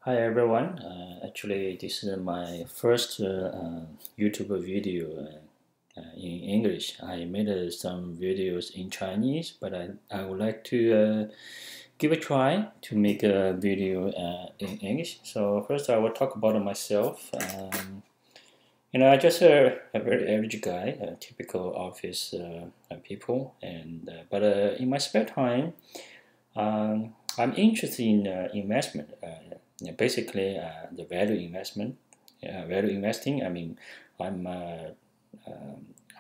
Hi everyone. Actually, this is my first YouTube video in English. I made some videos in Chinese, but I would like to give a try to make a video in English. So first, I will talk about myself. I'm just a very average guy, a typical office people, and but in my spare time, I'm interested in investment. Basically, the value investment, value investing. I mean, I'm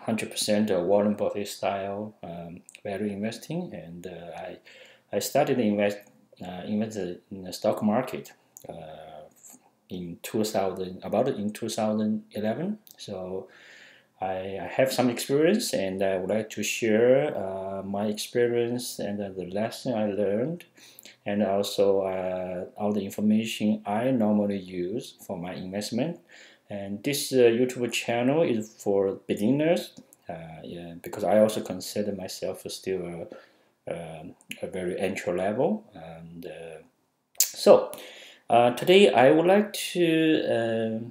100% Warren Buffett style value investing, and I started to invest in the stock market in 2011. So I have some experience, and I would like to share my experience and the lesson I learned, and also all the information I normally use for my investment. And this YouTube channel is for beginners, yeah, because I also consider myself still a very entry level. And today I would like to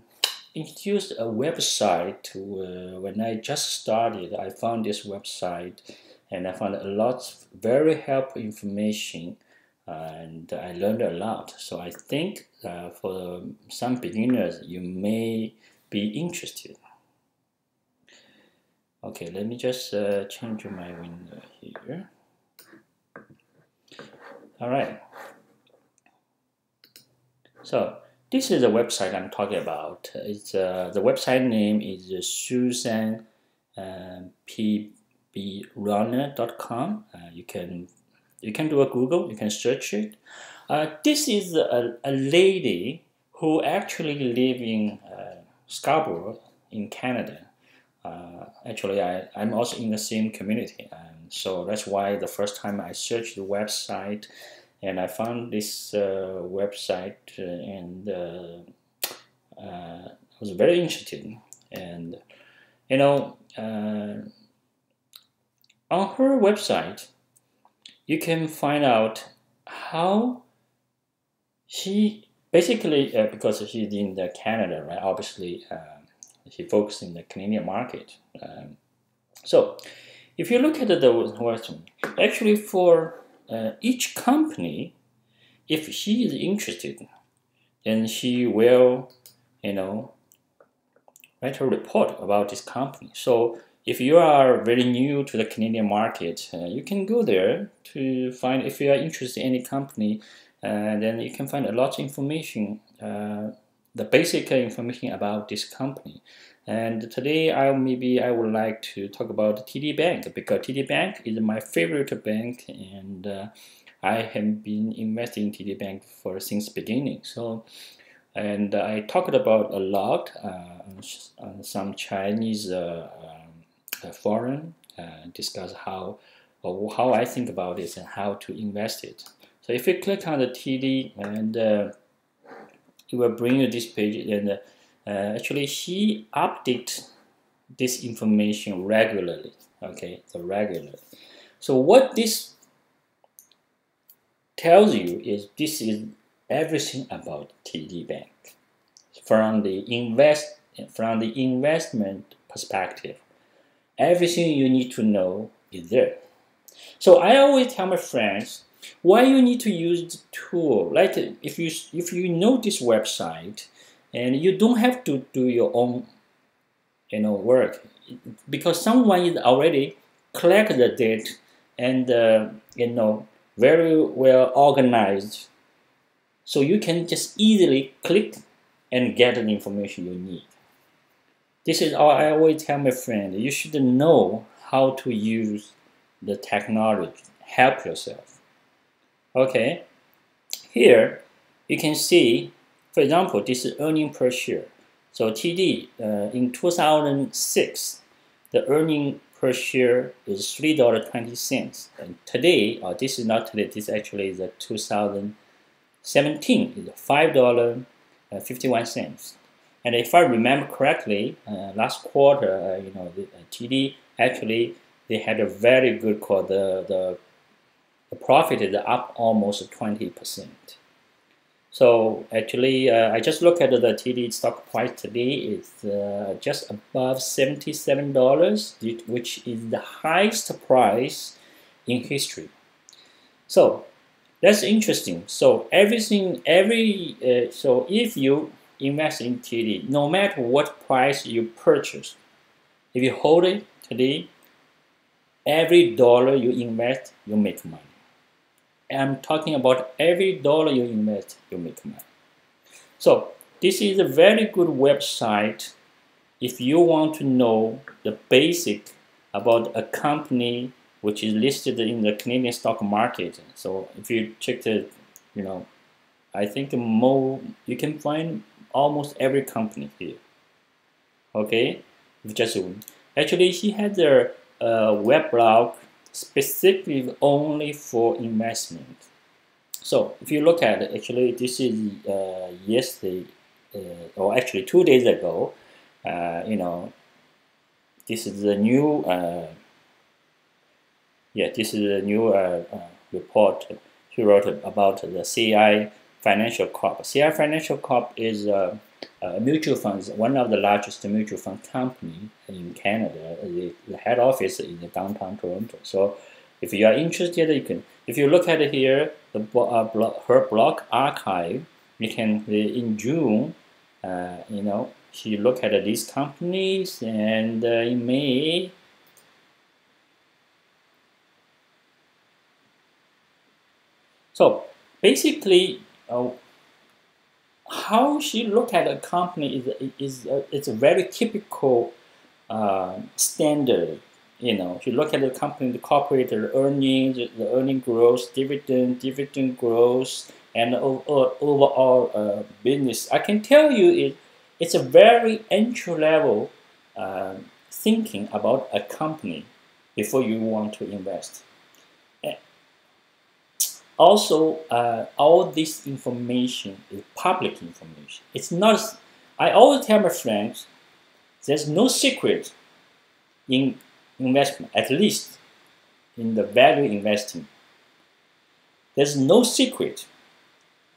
introduce a website. When I just started, I found this website, and I found a lot of very helpful information, and I learned a lot. So I think for some beginners, you may be interested. Okay, let me just change my window here. All right. So this is the website I'm talking about. It's the website name is susanpbrunner.com. You can do a Google. You can search it. This is a lady who actually live in Scarborough in Canada. Actually, I'm also in the same community, so that's why the first time I searched the website, and I found this website, and I was very interested. And you know, on her website, you can find out how she basically, because she's in the Canada, right? Obviously, she focuses in the Canadian market. So if you look at the question, actually for each company, if she is interested, then she will, write a report about this company. So if you are very new to the Canadian market, you can go there to find, if you are interested in any company, then you can find a lot of information, the basic information about this company. And today I would like to talk about TD Bank, because TD Bank is my favorite bank, and I have been investing in TD Bank since beginning. So, and I talked about a lot on some Chinese forum, discuss how I think about this and how to invest it. So if you click on the TD, and it will bring you this page, and actually she updates this information regularly. Okay, so regularly. So what this tells you is this is everything about TD Bank from the investment perspective. Everything you need to know is there. So I always tell my friends why you need to use the tool. Like if you know this website, and you don't have to do your own work, because someone is already collect the data, and very well organized, so you can just easily click and get the information you need. This is all I always tell my friend. You should know how to use the technology. Help yourself. Okay, here you can see, for example, this is earning per share. So TD in 2006, the earning per share is $3.20, and today, this is not today. This actually is 2017 is $5.51. And if I remember correctly, last quarter, the TD actually they had a very good quarter. The profit is up almost 20%. So actually, I just looked at the TD stock price today. It's just above $77, which is the highest price in history. So that's interesting. So so if you invest in TD, no matter what price you purchase, if you hold it today, every dollar you invest, you make money. I'm talking about every dollar you invest, you make money. So this is a very good website if you want to know the basic about a company which is listed in the Canadian stock market. So if you check the, I think you can find almost every company here. Okay, actually he had a web blog specifically only for investment. So if you look at it, actually this is yesterday, or actually 2 days ago. This is a new report he wrote about the CI Financial Corp. CI Financial Corp is a mutual funds, one of the largest mutual fund company in Canada. The head office is in downtown Toronto. So if you are interested, you can. If you look at it here, her blog archive, you can in June, she look at these companies, and in May. So basically, how she look at a company it's a very typical standard. She look at the company, the corporate earnings, the earning growth, dividend growth, and overall business. I can tell you it's a very entry level thinking about a company before you want to invest. Also, all this information is public information. It's not. I always tell my friends, there's no secret in investment, at least in the value investing. There's no secret.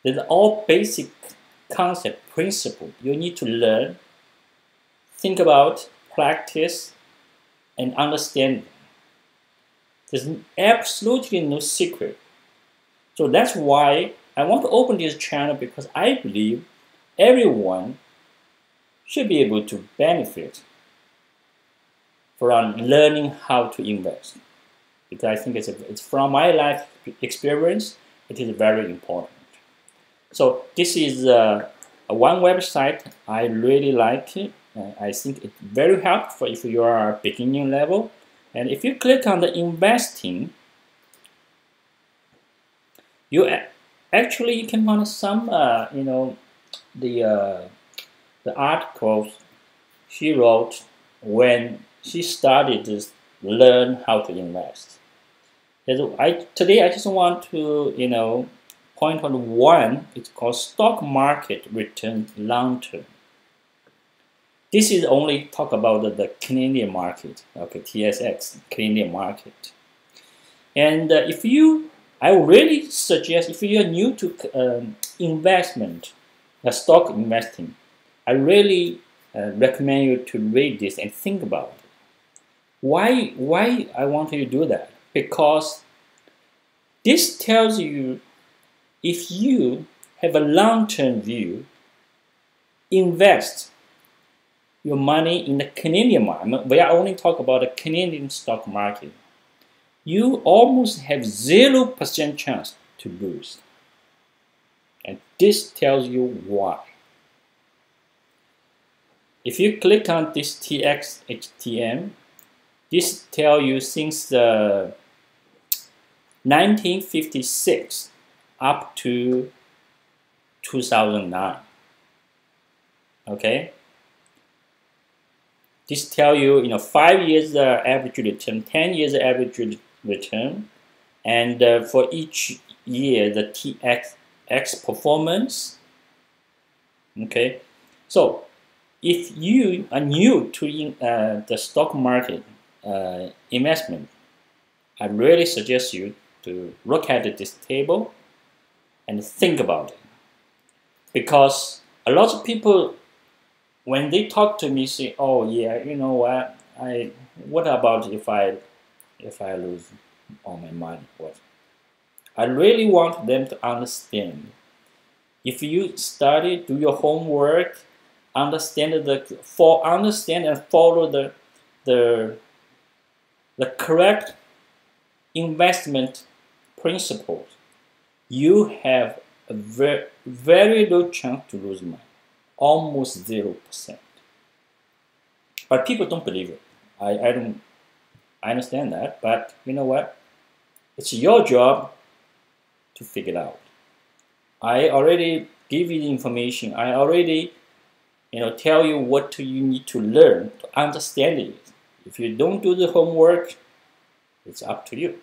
There's all basic concept, principle you need to learn, think about, practice, and understand. There's absolutely no secret. So that's why I want to open this channel, because I believe everyone should be able to benefit from learning how to invest. Because I think it's from my life experience, it is very important. So this is one website I really like it. I think it's very helpful if you are beginning level. And if you click on the investing, you can find some the articles she wrote when she started to learn how to invest. Today I just want to point on one. It's called stock market return long term. This is only talk about the Canadian market, okay, TSX Canadian market. And I really suggest, if you are new to investment, stock investing, I really recommend you to read this and think about it. Why I want you to do that? Because this tells you, if you have a long-term view, invest your money in the Canadian market. We are only talking about the Canadian stock market. You almost have 0% chance to lose. And this tells you why. If you click on this TXHTM, this tells you since 1956 up to 2009. Okay? This tells you, 5 years average return, 10 years average return, and for each year the TXX performance. Okay, so if you are new to the stock market investment, I really suggest you to look at this table and think about it. Because a lot of people, when they talk to me, say, "Oh yeah, you know what? What about if I lose all my money? What?" I really want them to understand. If you study, do your homework, understand understand and follow the the correct investment principles, you have a very low chance to lose money, almost 0%. But people don't believe it. I don't. I understand that, but you know what? It's your job to figure it out. I already give you the information. I already, tell you what you need to learn to understand it. If you don't do the homework, it's up to you.